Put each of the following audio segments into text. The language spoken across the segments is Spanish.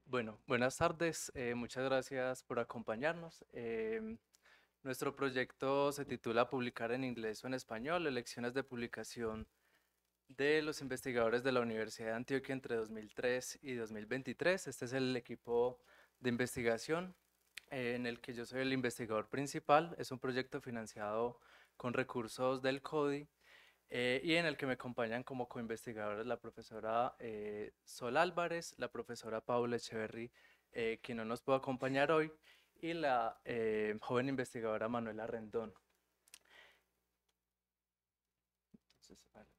Bueno, buenas tardes. Muchas gracias por acompañarnos. Nuestro proyecto se titula Publicar en inglés o en español, elecciones de publicación de los investigadores de la Universidad de Antioquia entre 2003 y 2023. Este es el equipo de investigación en el que yo soy el investigador principal. Es un proyecto financiado con recursos del CODI y en el que me acompañan como coinvestigadores la profesora Sol Álvarez, la profesora Paula Echeverry, quien no nos puede acompañar hoy, y la joven investigadora Manuela Rendón. Entonces, vale.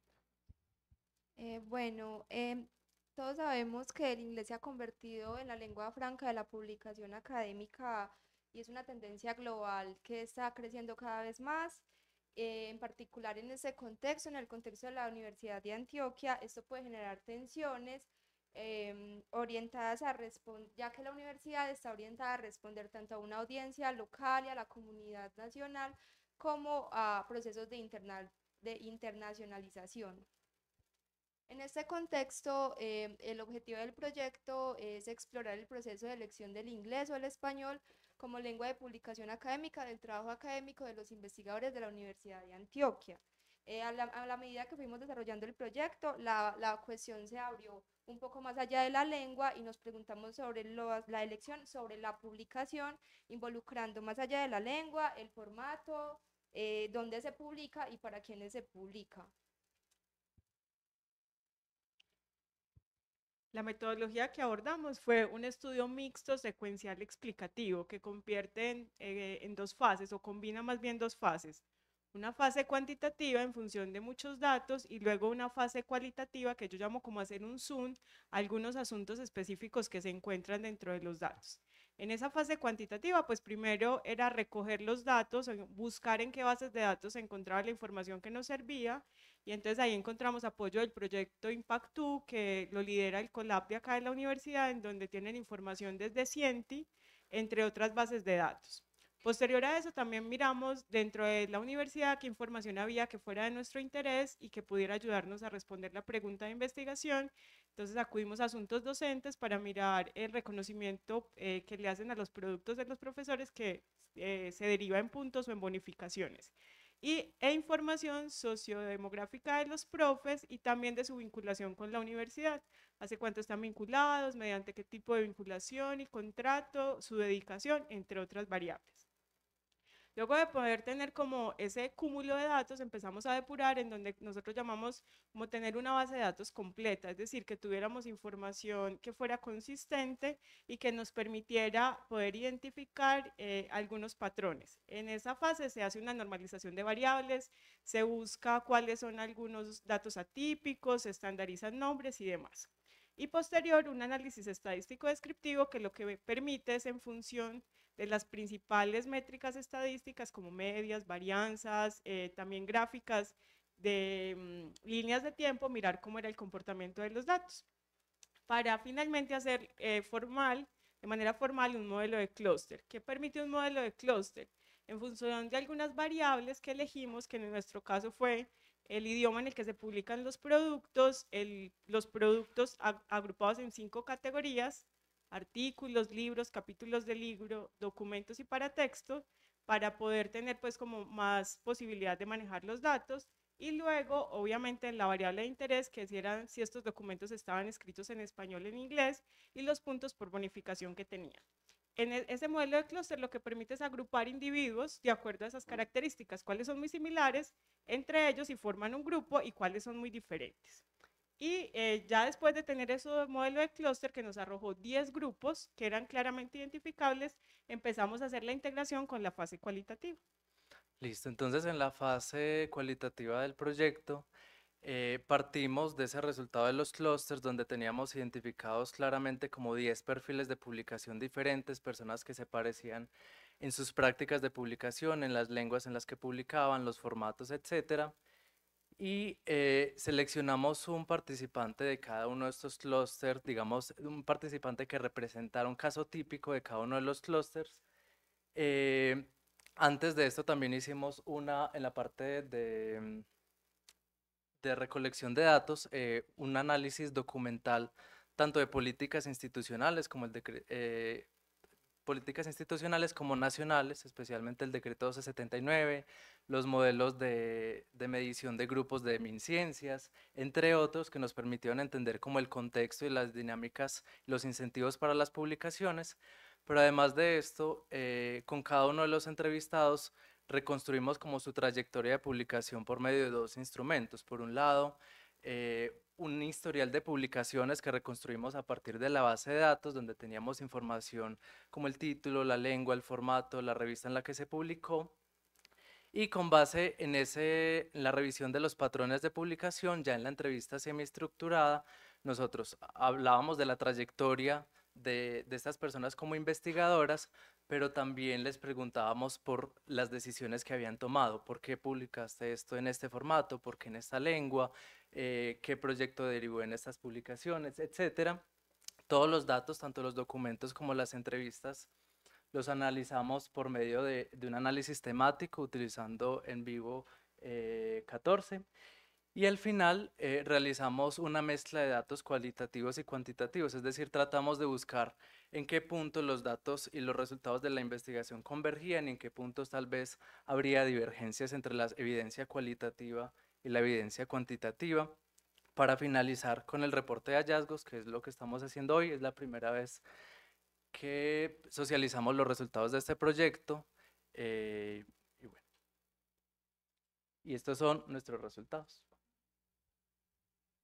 Bueno, todos sabemos que el inglés se ha convertido en la lengua franca de la publicación académica y es una tendencia global que está creciendo cada vez más. En particular en ese contexto, en el contexto de la Universidad de Antioquia, esto puede generar tensiones orientadas a responder, ya que la universidad está orientada a responder tanto a una audiencia local y a la comunidad nacional como a procesos de internacionalización. En este contexto, el objetivo del proyecto es explorar el proceso de elección del inglés o el español como lengua de publicación académica del trabajo académico de los investigadores de la Universidad de Antioquia. A la medida que fuimos desarrollando el proyecto, la cuestión se abrió un poco más allá de la lengua y nos preguntamos sobre la elección, sobre la publicación, involucrando más allá de la lengua, el formato, dónde se publica y para quiénes se publica. La metodología que abordamos fue un estudio mixto secuencial explicativo que convierte en dos fases o combina más bien dos fases. Una fase cuantitativa en función de muchos datos y luego una fase cualitativa que yo llamo como hacer un zoom a algunos asuntos específicos que se encuentran dentro de los datos. En esa fase cuantitativa, pues primero era recoger los datos, buscar en qué bases de datos se encontraba la información que nos servía y entonces ahí encontramos apoyo del proyecto Impact2, que lo lidera el Colab de acá de la universidad, en donde tienen información desde Cienti, entre otras bases de datos. Posterior a eso, también miramos dentro de la universidad qué información había que fuera de nuestro interés y que pudiera ayudarnos a responder la pregunta de investigación. Entonces acudimos a asuntos docentes para mirar el reconocimiento que le hacen a los productos de los profesores que se deriva en puntos o en bonificaciones e información sociodemográfica de los profes y también de su vinculación con la universidad. Hace cuánto están vinculados, mediante qué tipo de vinculación y contrato, su dedicación, entre otras variables. Luego de poder tener como ese cúmulo de datos, empezamos a depurar en donde nosotros llamamos como tener una base de datos completa, es decir, que tuviéramos información que fuera consistente y que nos permitiera poder identificar algunos patrones. En esa fase se hace una normalización de variables, se busca cuáles son algunos datos atípicos, se estandarizan nombres y demás. Y posterior, un análisis estadístico descriptivo que lo que permite es en función de las principales métricas estadísticas como medias, varianzas, también gráficas de líneas de tiempo, mirar cómo era el comportamiento de los datos, para finalmente hacer de manera formal, un modelo de clúster. ¿Qué permite un modelo de clúster? En función de algunas variables que elegimos, que en nuestro caso fue el idioma en el que se publican los productos, los productos agrupados en 5 categorías: artículos, libros, capítulos de libro, documentos y paratextos, para poder tener pues como más posibilidad de manejar los datos. Y luego, obviamente, la variable de interés, que si estos documentos estaban escritos en español o en inglés, y los puntos por bonificación que tenían. En ese modelo de clúster lo que permite es agrupar individuos de acuerdo a esas características, cuáles son muy similares entre ellos y forman un grupo y cuáles son muy diferentes. Y ya después de tener ese modelo de clúster que nos arrojó 10 grupos que eran claramente identificables, empezamos a hacer la integración con la fase cualitativa. Listo, entonces en la fase cualitativa del proyecto partimos de ese resultado de los clústeres donde teníamos identificados claramente como 10 perfiles de publicación diferentes, personas que se parecían en sus prácticas de publicación, en las lenguas en las que publicaban, los formatos, etcétera. Y seleccionamos un participante de cada uno de estos clústeres, digamos, un participante que representara un caso típico de cada uno de los clústeres. Eh, Antes de esto también hicimos en la parte de recolección de datos, un análisis documental tanto de políticas institucionales como políticas institucionales como nacionales, especialmente el decreto 1279, los modelos de medición de grupos de MinCiencias, entre otros, que nos permitieron entender como el contexto y las dinámicas, los incentivos para las publicaciones. Pero además de esto, con cada uno de los entrevistados reconstruimos como su trayectoria de publicación por medio de dos instrumentos. Por un lado, un historial de publicaciones que reconstruimos a partir de la base de datos, donde teníamos información como el título, la lengua, el formato, la revista en la que se publicó. Y con base en la revisión de los patrones de publicación, ya en la entrevista semiestructurada, nosotros hablábamos de la trayectoria de estas personas como investigadoras, pero también les preguntábamos por las decisiones que habían tomado. ¿Por qué publicaste esto en este formato? ¿Por qué en esta lengua? ¿Qué proyecto derivó en estas publicaciones? Etcétera. Todos los datos, tanto los documentos como las entrevistas, los analizamos por medio de un análisis temático utilizando en vivo 14, y al final realizamos una mezcla de datos cualitativos y cuantitativos, es decir, tratamos de buscar en qué punto los datos y los resultados de la investigación convergían y en qué puntos tal vez habría divergencias entre la evidencia cualitativa y la evidencia cuantitativa. Para finalizar con el reporte de hallazgos, que es lo que estamos haciendo hoy, es la primera vez que socializamos los resultados de este proyecto, y bueno, y estos son nuestros resultados.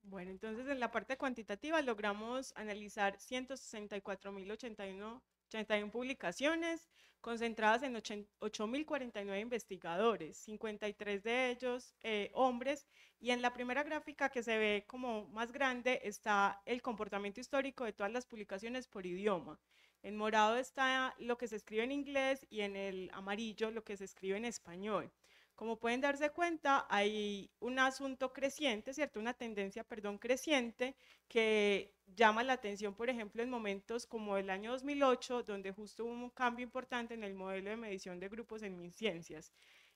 Bueno, entonces en la parte cuantitativa logramos analizar 164.081 publicaciones concentradas en 8.049 investigadores, 53 de ellos hombres, y en la primera gráfica, que se ve como más grande, está el comportamiento histórico de todas las publicaciones por idioma. En morado está lo que se escribe en inglés y en el amarillo lo que se escribe en español. Como pueden darse cuenta, hay un asunto creciente, ¿cierto? Una tendencia, perdón, creciente que llama la atención, por ejemplo, en momentos como el año 2008, donde justo hubo un cambio importante en el modelo de medición de grupos en MinCiencias.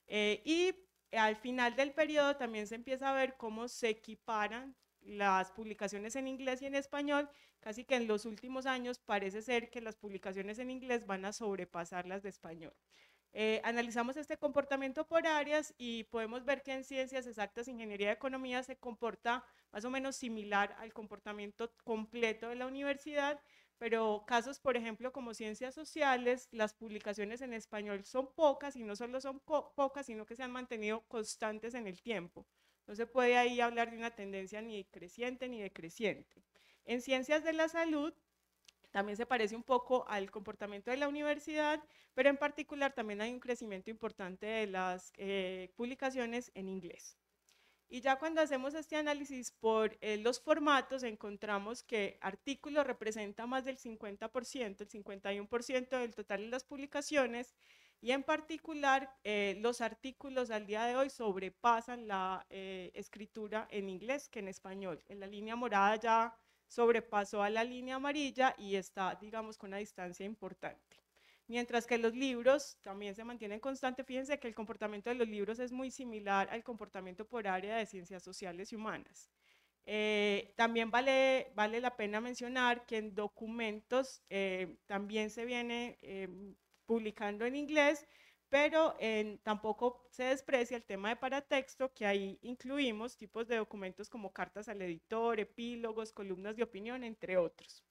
Y al final del periodo también se empieza a ver cómo se equiparan las publicaciones en inglés y en español. Casi que en los últimos años parece ser que las publicaciones en inglés van a sobrepasar las de español. Analizamos este comportamiento por áreas y podemos ver que en ciencias exactas, ingeniería de economía se comporta más o menos similar al comportamiento completo de la universidad, pero casos, por ejemplo, como ciencias sociales, las publicaciones en español son pocas, y no solo son pocas, sino que se han mantenido constantes en el tiempo. No se puede ahí hablar de una tendencia ni creciente ni decreciente. En ciencias de la salud, también se parece un poco al comportamiento de la universidad, pero en particular también hay un crecimiento importante de las publicaciones en inglés. Y ya cuando hacemos este análisis por los formatos, encontramos que artículos representa más del 50%, el 51% del total de las publicaciones, y en particular los artículos al día de hoy sobrepasan la escritura en inglés que en español. En la línea morada ya sobrepasó a la línea amarilla y está, digamos, con una distancia importante. Mientras que los libros también se mantienen constantes. Fíjense que el comportamiento de los libros es muy similar al comportamiento por área de ciencias sociales y humanas. También vale la pena mencionar que en documentos también se viene publicando en inglés, pero tampoco se desprecia el tema de paratexto, que ahí incluimos tipos de documentos como cartas al editor, epílogos, columnas de opinión, entre otros.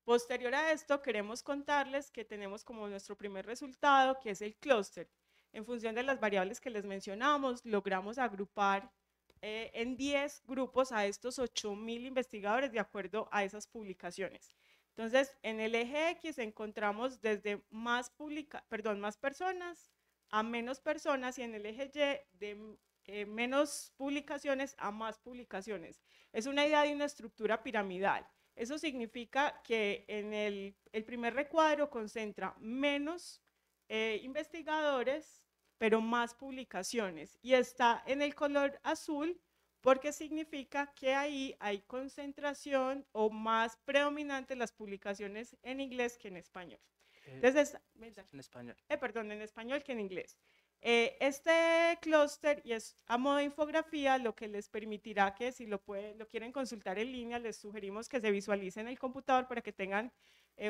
Posterior a esto, queremos contarles que tenemos como nuestro primer resultado, que es el clúster. En función de las variables que les mencionamos, logramos agrupar en 10 grupos a estos 8.000 investigadores de acuerdo a esas publicaciones. Entonces, en el eje X encontramos desde más personas a menos personas, y en el eje Y de menos publicaciones a más publicaciones. Es una idea de una estructura piramidal. Eso significa que en el primer recuadro concentra menos investigadores, pero más publicaciones, y está en el color azul porque significa que ahí hay concentración o más predominante las publicaciones en inglés que en español. Entonces, en español. perdón, en español que en inglés. Este clúster, y es a modo de infografía, lo que les permitirá que si lo quieren consultar en línea, les sugerimos que se visualicen en el computador para que tengan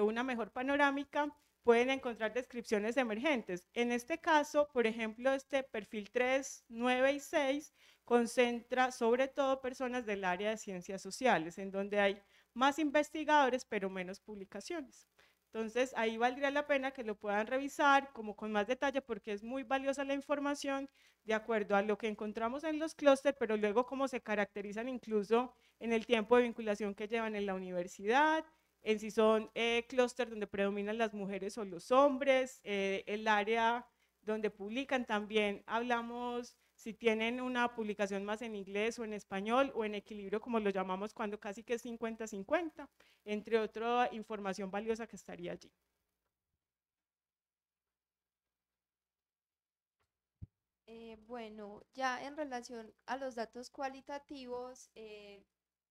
una mejor panorámica. Pueden encontrar descripciones emergentes. En este caso, por ejemplo, este perfil 3, 9 y 6 concentra sobre todo personas del área de ciencias sociales, en donde hay más investigadores pero menos publicaciones. Entonces, ahí valdría la pena que lo puedan revisar como con más detalle porque es muy valiosa la información de acuerdo a lo que encontramos en los clústeres, pero luego cómo se caracterizan incluso en el tiempo de vinculación que llevan en la universidad, en si son clústeres donde predominan las mujeres o los hombres, el área donde publican también. Hablamos si tienen una publicación más en inglés o en español o en equilibrio, como lo llamamos cuando casi que es 50-50, entre otra información valiosa que estaría allí. Bueno, ya en relación a los datos cualitativos,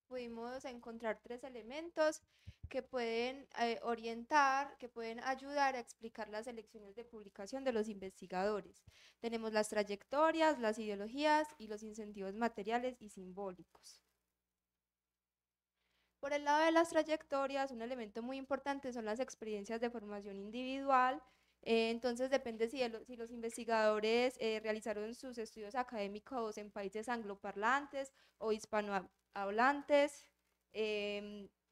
pudimos encontrar tres elementos que pueden orientar, que pueden ayudar a explicar las elecciones de publicación de los investigadores. Tenemos las trayectorias, las ideologías y los incentivos materiales y simbólicos. Por el lado de las trayectorias, un elemento muy importante son las experiencias de formación individual. Entonces depende si los investigadores realizaron sus estudios académicos en países angloparlantes o hispanohablantes.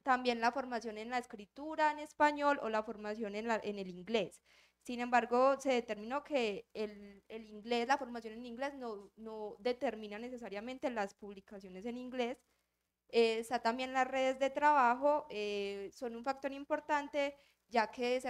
También la formación en la escritura en español o la formación en el inglés. Sin embargo, se determinó que el inglés, la formación en inglés no determina necesariamente las publicaciones en inglés. Está también las redes de trabajo, son un factor importante ya que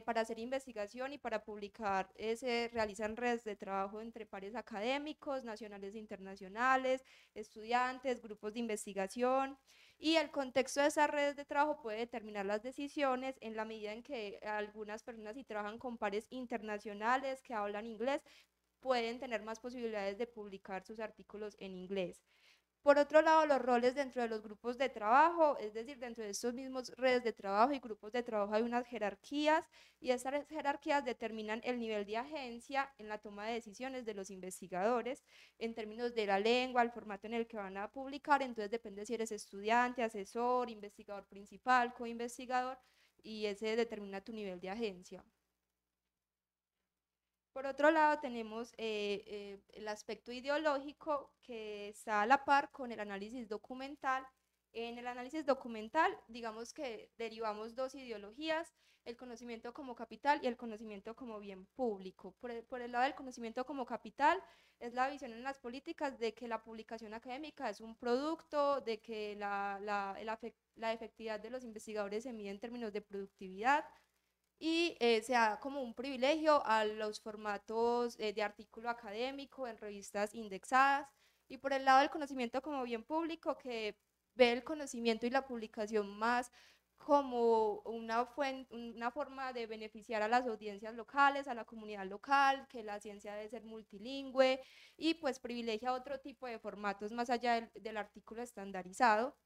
para hacer investigación y para publicar se realizan redes de trabajo entre pares académicos, nacionales e internacionales, estudiantes, grupos de investigación, y el contexto de esas redes de trabajo puede determinar las decisiones en la medida en que algunas personas, si trabajan con pares internacionales que hablan inglés, pueden tener más posibilidades de publicar sus artículos en inglés. Por otro lado, los roles dentro de los grupos de trabajo, es decir, dentro de estos mismos redes de trabajo y grupos de trabajo hay unas jerarquías y esas jerarquías determinan el nivel de agencia en la toma de decisiones de los investigadores en términos de la lengua, el formato en el que van a publicar. Entonces depende si eres estudiante, asesor, investigador principal, coinvestigador, y ese determina tu nivel de agencia. Por otro lado, tenemos el aspecto ideológico que está a la par con el análisis documental. En el análisis documental, digamos que derivamos dos ideologías, el conocimiento como capital y el conocimiento como bien público. Por el lado del conocimiento como capital, es la visión en las políticas de que la publicación académica es un producto, de que la efectividad de los investigadores se mide en términos de productividad, y se da como un privilegio a los formatos de artículo académico en revistas indexadas. Y por el lado del conocimiento como bien público, que ve el conocimiento y la publicación más como una forma de beneficiar a las audiencias locales, a la comunidad local, que la ciencia debe ser multilingüe y pues privilegia otro tipo de formatos más allá del artículo estandarizado.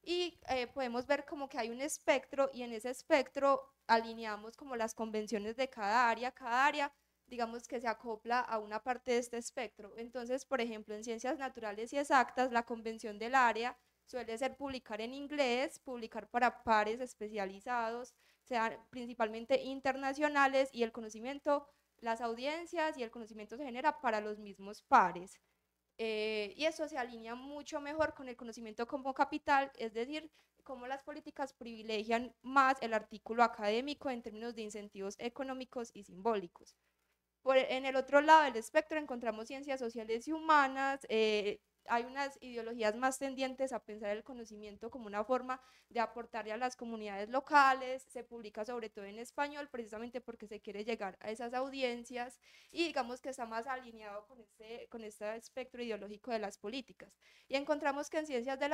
Y podemos ver como que hay un espectro y en ese espectro alineamos como las convenciones de cada área digamos que se acopla a una parte de este espectro. Entonces, por ejemplo, en ciencias naturales y exactas, la convención del área suele ser publicar en inglés, publicar para pares especializados, sean principalmente internacionales, y el conocimiento, las audiencias y el conocimiento se genera para los mismos pares. Y eso se alinea mucho mejor con el conocimiento como capital, es decir, cómo las políticas privilegian más el artículo académico en términos de incentivos económicos y simbólicos. En el otro lado del espectro encontramos ciencias sociales y humanas. Hay unas ideologías más tendientes a pensar el conocimiento como una forma de aportarle a las comunidades locales. Se publica sobre todo en español precisamente porque se quiere llegar a esas audiencias y digamos que está más alineado con este espectro ideológico de las políticas. Y encontramos que en ciencias de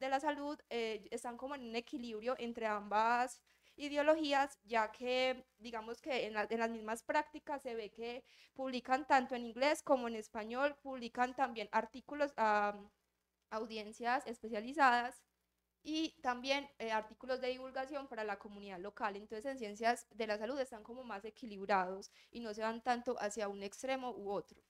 la salud están como en un equilibrio entre ambas ideologías, ya que digamos que en las mismas prácticas se ve que publican tanto en inglés como en español, publican también artículos a audiencias especializadas y también artículos de divulgación para la comunidad local. Entonces en ciencias de la salud están como más equilibrados y no se van tanto hacia un extremo u otro.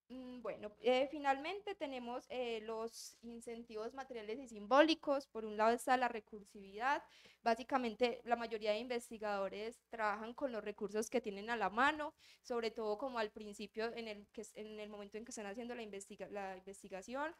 Bueno, finalmente tenemos los incentivos materiales y simbólicos. Por un lado está la recursividad. Básicamente, la mayoría de investigadores trabajan con los recursos que tienen a la mano, sobre todo como al principio, en el momento en que están haciendo la investigación.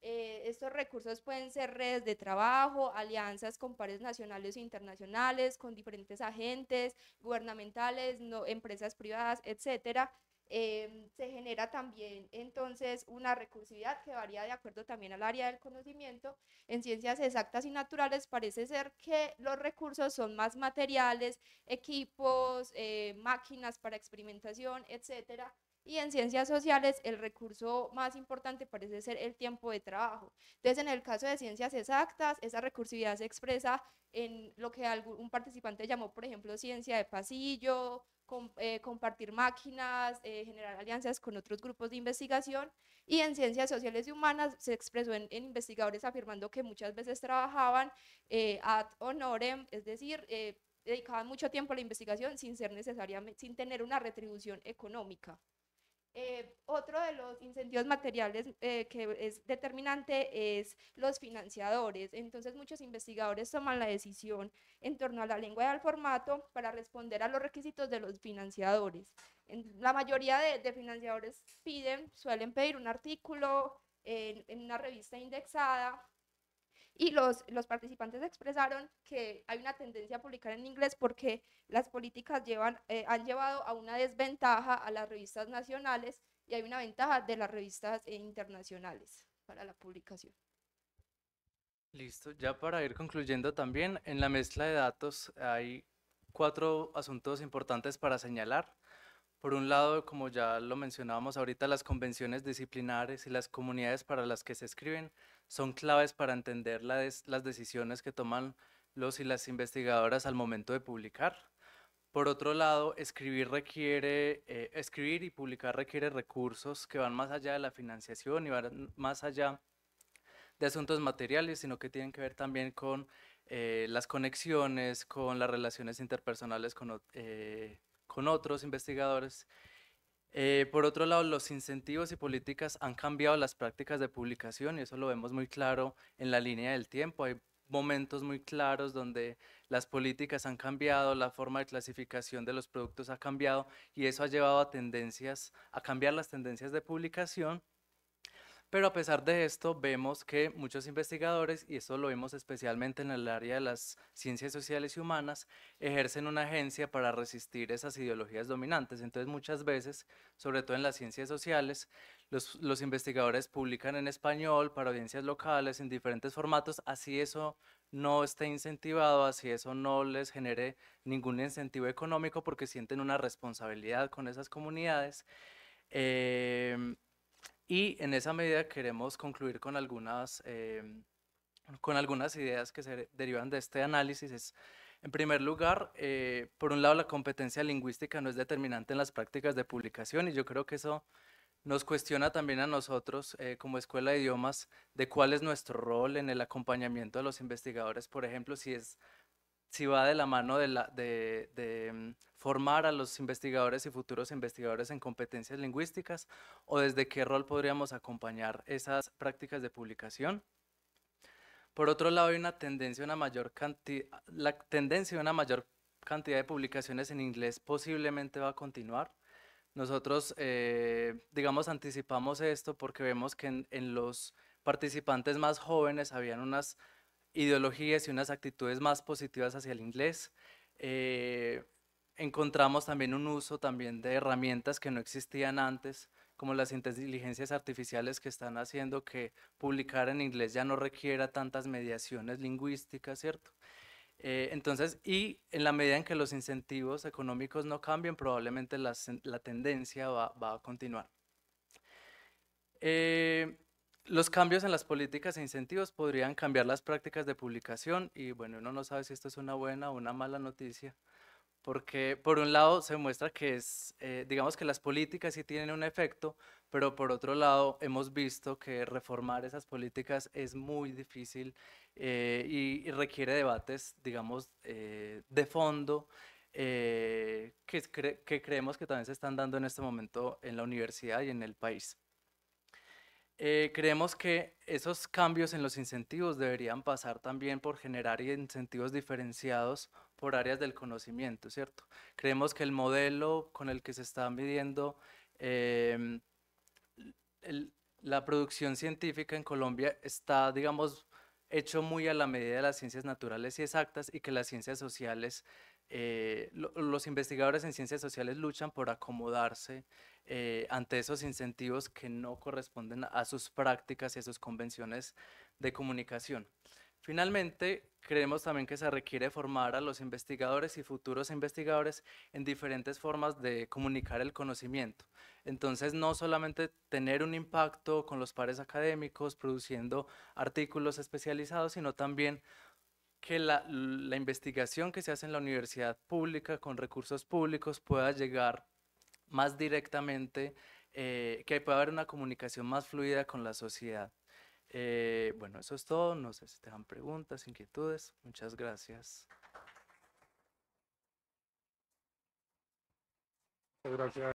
Estos recursos pueden ser redes de trabajo, alianzas con pares nacionales e internacionales, con diferentes agentes gubernamentales, empresas privadas, etcétera. Se genera también entonces una recursividad que varía de acuerdo también al área del conocimiento. En ciencias exactas y naturales parece ser que los recursos son más materiales, equipos, máquinas para experimentación, etcétera. Y en ciencias sociales el recurso más importante parece ser el tiempo de trabajo. Entonces, en el caso de ciencias exactas, esa recursividad se expresa en lo que un participante llamó, por ejemplo, ciencia de pasillo, compartir máquinas, generar alianzas con otros grupos de investigación. Y en ciencias sociales y humanas se expresó en investigadores afirmando que muchas veces trabajaban ad honorem, es decir, dedicaban mucho tiempo a la investigación sin ser necesariamente, sin tener una retribución económica. Otro de los incentivos materiales que es determinante es los financiadores. Entonces muchos investigadores toman la decisión en torno a la lengua y al formato para responder a los requisitos de los financiadores. La mayoría de financiadores suelen pedir un artículo en una revista indexada, y los participantes expresaron que hay una tendencia a publicar en inglés porque las políticas han llevado a una desventaja a las revistas nacionales y hay una ventaja de las revistas internacionales para la publicación. Listo, ya para ir concluyendo también, en la mezcla de datos hay 4 asuntos importantes para señalar. Por un lado, como ya lo mencionábamos ahorita, las convenciones disciplinares y las comunidades para las que se escriben son claves para entender las decisiones que toman los y las investigadoras al momento de publicar. Por otro lado, escribir y publicar requiere recursos que van más allá de la financiación y van más allá de asuntos materiales, sino que tienen que ver también con las conexiones, con las relaciones interpersonales con otros investigadores. Por otro lado, los incentivos y políticas han cambiado las prácticas de publicación y eso lo vemos muy claro en la línea del tiempo. Hay momentos muy claros donde las políticas han cambiado, la forma de clasificación de los productos ha cambiado y eso ha llevado a cambiar las tendencias de publicación. Pero a pesar de esto, vemos que muchos investigadores, y esto lo vemos especialmente en el área de las ciencias sociales y humanas, ejercen una agencia para resistir esas ideologías dominantes. Entonces, muchas veces, sobre todo en las ciencias sociales, los investigadores publican en español para audiencias locales en diferentes formatos, así eso no esté incentivado, así eso no les genere ningún incentivo económico porque sienten una responsabilidad con esas comunidades. Y en esa medida queremos concluir con algunas ideas que se derivan de este análisis. En primer lugar, por un lado, la competencia lingüística no es determinante en las prácticas de publicación y yo creo que eso nos cuestiona también a nosotros como Escuela de Idiomas de cuál es nuestro rol en el acompañamiento de los investigadores, por ejemplo, si va de la mano de formar a los investigadores y futuros investigadores en competencias lingüísticas o desde qué rol podríamos acompañar esas prácticas de publicación. Por otro lado, hay una tendencia a la tendencia a una mayor cantidad de publicaciones en inglés posiblemente va a continuar. Nosotros, digamos, anticipamos esto porque vemos que en los participantes más jóvenes habían unas ideologías y unas actitudes más positivas hacia el inglés. Encontramos también un uso también de herramientas que no existían antes, como las inteligencias artificiales que están haciendo que publicar en inglés ya no requiera tantas mediaciones lingüísticas, ¿cierto? Entonces, y en la medida en que los incentivos económicos no cambien, probablemente la tendencia va a continuar. Los cambios en las políticas e incentivos podrían cambiar las prácticas de publicación y bueno, uno no sabe si esto es una buena o una mala noticia, porque por un lado se muestra que digamos que las políticas sí tienen un efecto, pero por otro lado hemos visto que reformar esas políticas es muy difícil y requiere debates, digamos, de fondo, que creemos que también se están dando en este momento en la universidad y en el país. Creemos que esos cambios en los incentivos deberían pasar también por generar incentivos diferenciados por áreas del conocimiento, ¿cierto? Creemos que el modelo con el que se está midiendo em, la producción científica en Colombia está, digamos, hecho muy a la medida de las ciencias naturales y exactas, y que las ciencias sociales, los investigadores en ciencias sociales luchan por acomodarse ante esos incentivos que no corresponden a sus prácticas y a sus convenciones de comunicación. Finalmente, creemos también que se requiere formar a los investigadores y futuros investigadores en diferentes formas de comunicar el conocimiento. Entonces, no solamente tener un impacto con los pares académicos produciendo artículos especializados, sino también que la investigación que se hace en la universidad pública con recursos públicos pueda llegar más directamente, que pueda haber una comunicación más fluida con la sociedad. Bueno, eso es todo. No sé si te dan preguntas, inquietudes. Muchas gracias. Gracias.